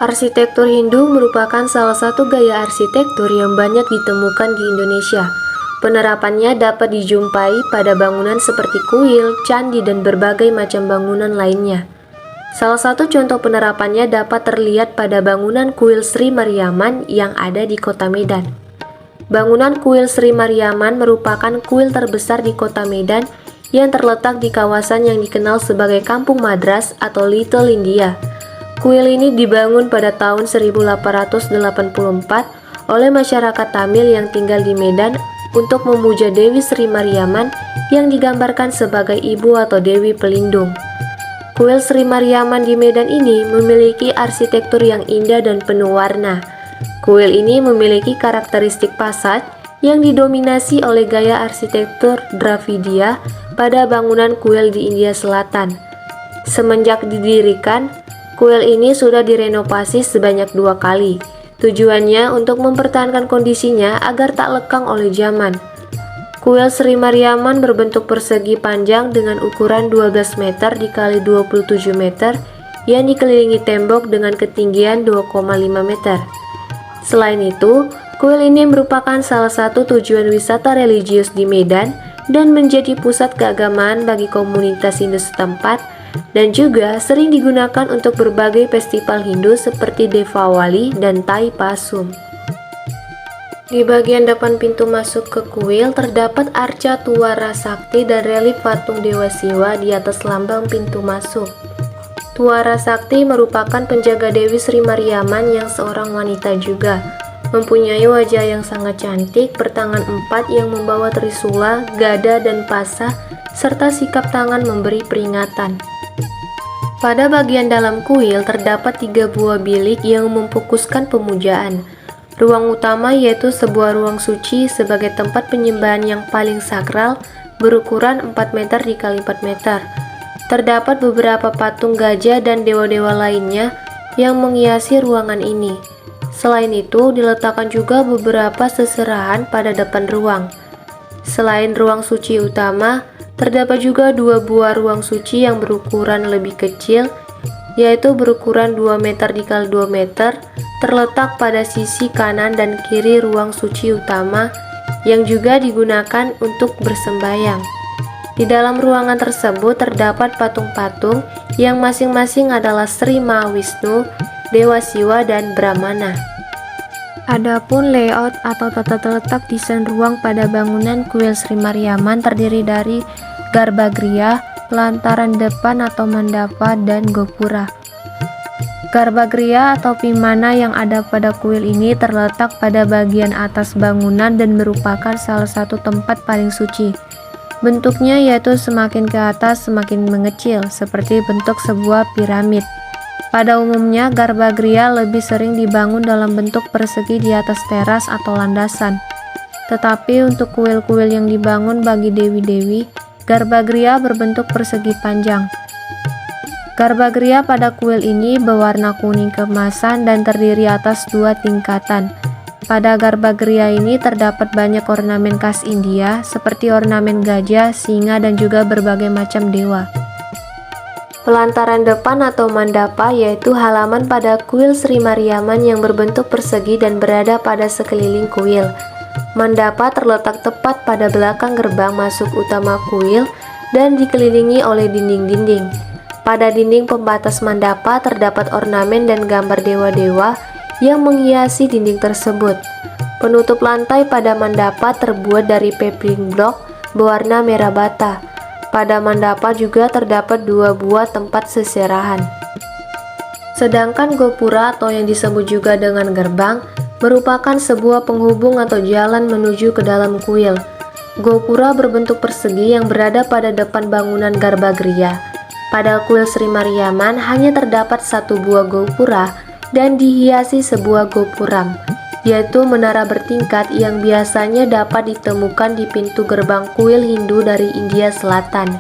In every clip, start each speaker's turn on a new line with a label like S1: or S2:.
S1: Arsitektur Hindu merupakan salah satu gaya arsitektur yang banyak ditemukan di Indonesia. Penerapannya dapat dijumpai pada bangunan seperti kuil, candi, dan berbagai macam bangunan lainnya. Salah satu contoh penerapannya dapat terlihat pada bangunan kuil Sri Mariaman yang ada di Kota Medan. Bangunan kuil Sri Mariaman merupakan kuil terbesar di Kota Medan yang terletak di kawasan yang dikenal sebagai Kampung Madras atau Little India. Kuil ini dibangun pada tahun 1884 oleh masyarakat Tamil yang tinggal di Medan untuk memuja Dewi Sri Mariaman yang digambarkan sebagai ibu atau Dewi Pelindung. Kuil Sri Mariaman di Medan ini memiliki arsitektur yang indah dan penuh warna. Kuil ini memiliki karakteristik fasad yang didominasi oleh gaya arsitektur Dravidia pada bangunan kuil di India Selatan. Semenjak didirikan, kuil ini sudah direnovasi sebanyak 2 kali. Tujuannya untuk mempertahankan kondisinya agar tak lekang oleh zaman. Kuil Sri Mariaman berbentuk persegi panjang dengan ukuran 12 meter dikali 27 meter yang dikelilingi tembok dengan ketinggian 2,5 meter. Selain itu, kuil ini merupakan salah satu tujuan wisata religius di Medan dan menjadi pusat keagamaan bagi komunitas Hindu setempat dan juga sering digunakan untuk berbagai festival Hindu seperti Deepavali dan Tai Pasum. Di bagian depan pintu masuk ke kuil terdapat arca Tuara Sakti dan relief patung Dewa Siwa di atas lambang pintu masuk. Tuara Sakti merupakan penjaga Dewi Sri Mariaman yang seorang wanita juga. Mempunyai wajah yang sangat cantik, bertangan 4 yang membawa trisula, gada, dan pasah, serta sikap tangan memberi peringatan. Pada bagian dalam kuil terdapat 3 buah bilik yang memfokuskan pemujaan. Ruang utama yaitu sebuah ruang suci sebagai tempat penyembahan yang paling sakral berukuran 4 meter dikali 4 meter. Terdapat beberapa patung gajah dan dewa-dewa lainnya yang menghiasi ruangan ini. Selain itu, diletakkan juga beberapa seserahan pada depan ruang. Selain ruang suci utama, terdapat juga 2 buah ruang suci yang berukuran lebih kecil, yaitu berukuran 2 meter dikali 2 meter, terletak pada sisi kanan dan kiri ruang suci utama yang juga digunakan untuk bersembayang. Di dalam ruangan tersebut terdapat patung-patung yang masing-masing adalah Sri Mahawisnu, Dewa Siwa, dan Brahmana. Adapun layout atau tata letak desain ruang pada bangunan kuil Sri Mariaman terdiri dari garbagriha, pelantaran depan atau mandapa, dan gopura. Garbagriha atau vimana yang ada pada kuil ini terletak pada bagian atas bangunan dan merupakan salah satu tempat paling suci. Bentuknya yaitu semakin ke atas semakin mengecil, seperti bentuk sebuah piramid. Pada umumnya, garbagriha lebih sering dibangun dalam bentuk persegi di atas teras atau landasan. Tetapi untuk kuil-kuil yang dibangun bagi dewi-dewi, garbagriha berbentuk persegi panjang. Garbagriha pada kuil ini berwarna kuning keemasan dan terdiri atas 2 tingkatan. Pada garbagriha ini terdapat banyak ornamen khas India seperti ornamen gajah, singa, dan juga berbagai macam dewa. Pelantaran depan atau mandapa yaitu halaman pada kuil Sri Mariaman yang berbentuk persegi dan berada pada sekeliling kuil. Mandapa terletak tepat pada belakang gerbang masuk utama kuil dan dikelilingi oleh dinding-dinding. Pada dinding pembatas mandapa terdapat ornamen dan gambar dewa-dewa yang menghiasi dinding tersebut. Penutup lantai pada mandapa terbuat dari paving block berwarna merah bata. Pada mandapa juga terdapat 2 buah tempat seserahan. Sedangkan gopura atau yang disebut juga dengan gerbang merupakan sebuah penghubung atau jalan menuju ke dalam kuil. Gopura berbentuk persegi yang berada pada depan bangunan garbagriha. Pada kuil Sri Mariaman hanya terdapat 1 buah gopura dan dihiasi sebuah gopuram, yaitu menara bertingkat yang biasanya dapat ditemukan di pintu gerbang kuil Hindu dari India Selatan.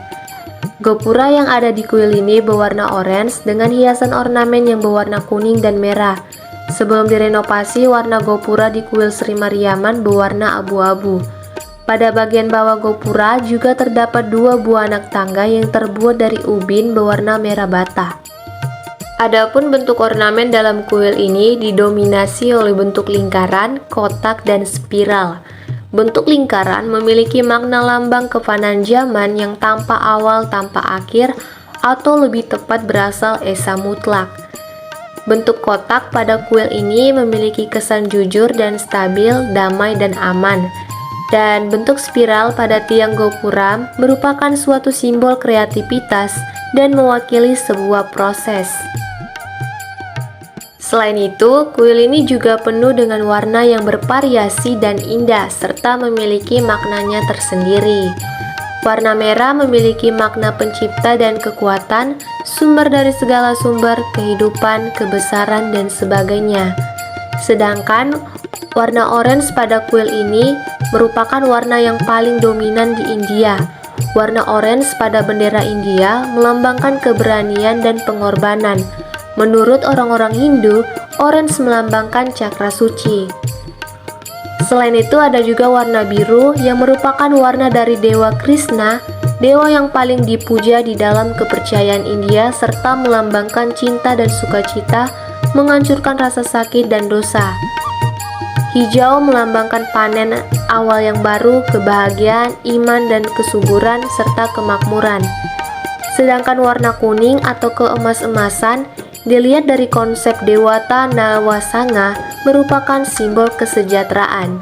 S1: Gopura yang ada di kuil ini berwarna orange dengan hiasan ornamen yang berwarna kuning dan merah. Sebelum direnovasi, warna gopura di kuil Sri Mariaman berwarna abu-abu. Pada bagian bawah gopura juga terdapat 2 buah anak tangga yang terbuat dari ubin berwarna merah bata. Adapun bentuk ornamen dalam kuil ini didominasi oleh bentuk lingkaran, kotak, dan spiral. Bentuk lingkaran memiliki makna lambang kefanaan zaman yang tanpa awal tanpa akhir, atau lebih tepat berasal esa mutlak. Bentuk kotak pada kuil ini memiliki kesan jujur dan stabil, damai dan aman. Dan bentuk spiral pada tiang gopuram merupakan suatu simbol kreativitas dan mewakili sebuah proses. Selain itu, kuil ini juga penuh dengan warna yang bervariasi dan indah serta memiliki maknanya tersendiri. Warna merah memiliki makna pencipta dan kekuatan, sumber dari segala sumber kehidupan, kebesaran, dan sebagainya. Sedangkan warna orange pada kuil ini merupakan warna yang paling dominan di India. Warna orange pada bendera India melambangkan keberanian dan pengorbanan. Menurut orang-orang Hindu, orange melambangkan cakra suci. Selain itu ada juga warna biru yang merupakan warna dari Dewa Krishna, dewa yang paling dipuja di dalam kepercayaan India serta melambangkan cinta dan sukacita, menghancurkan rasa sakit dan dosa. Hijau melambangkan panen awal yang baru, kebahagiaan, iman dan kesuburan serta kemakmuran. Sedangkan warna kuning atau keemas-emasan dilihat dari konsep Dewata Nawasanga merupakan simbol kesejahteraan.